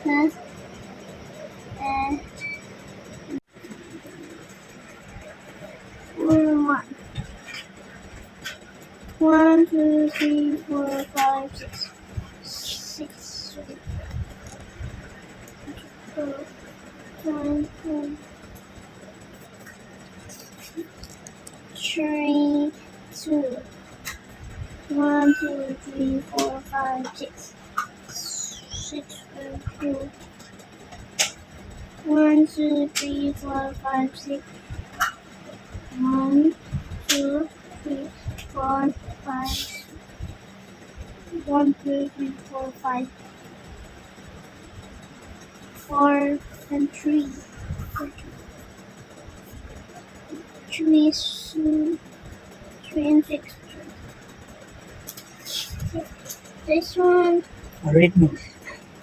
plus uh, 1. 1, 2, 3, 4, 5, 6. 6, 4, 1, 2, 3, 2. 1, 2, 3, 4, 5, 6. 6, 2. 1, 2, 3, 4, 5, 6. 1, 2, 3, 4, 5. 1, 2, 3, 4, 5. 4 and 3. 3 is 3 and 6. This one. Read mo.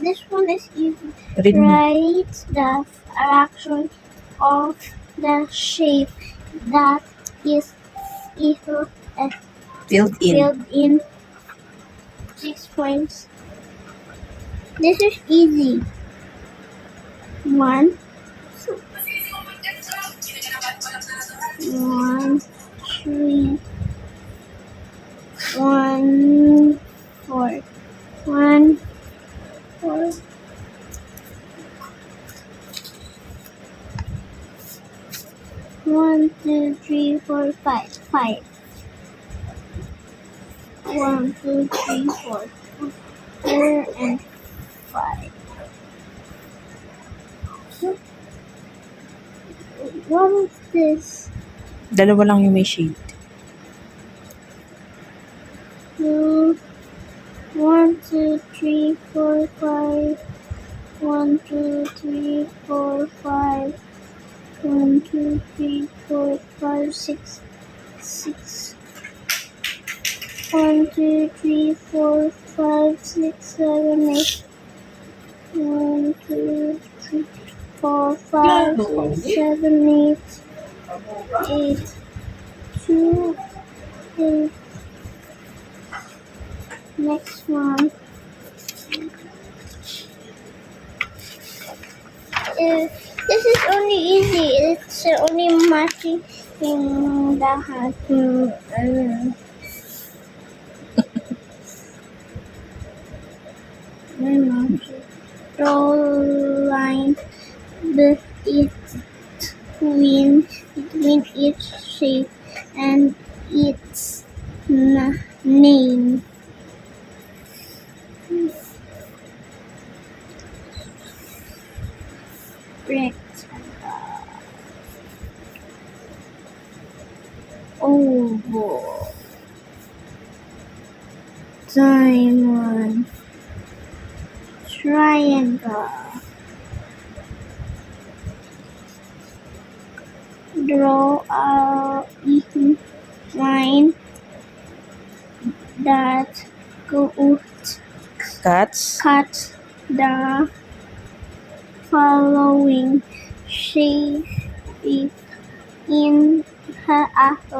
This one is easy. Read mo. Write the fraction of the shape that is equal Filled in. filled in 6 points. This is easy. 1, 3, 1, 4. 1, 4. 1, 2, 3, 4, 5. 5. 1, 2, 3, 4. 4 and 5. What is this? Dalawa lang yung may shade. 2, 1, 2, 3, 4, 5. 1, 2, 3, 4, 5. 1, 2, 3, 4, 5, 6. 6. 1, 2, 3, 4, 5, 6, 7, 8. 1, 2, 3, 4, 5, 6, 7, 8. 8, 2, 8. Next one. This is only easy. It's only matching the hat. Draw line between each shape and its name. Rectangle, oval, diamond, triangle. Draw a line that cuts the following shape in half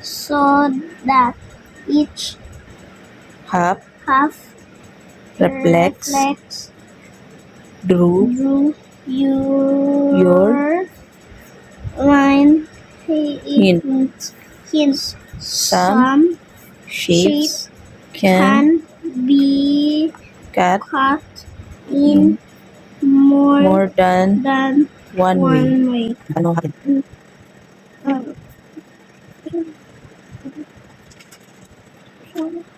so that each Half half reflects drew your line hints. Some shapes can be cut cut in more than than one way. one way. Ano akin? Sorry.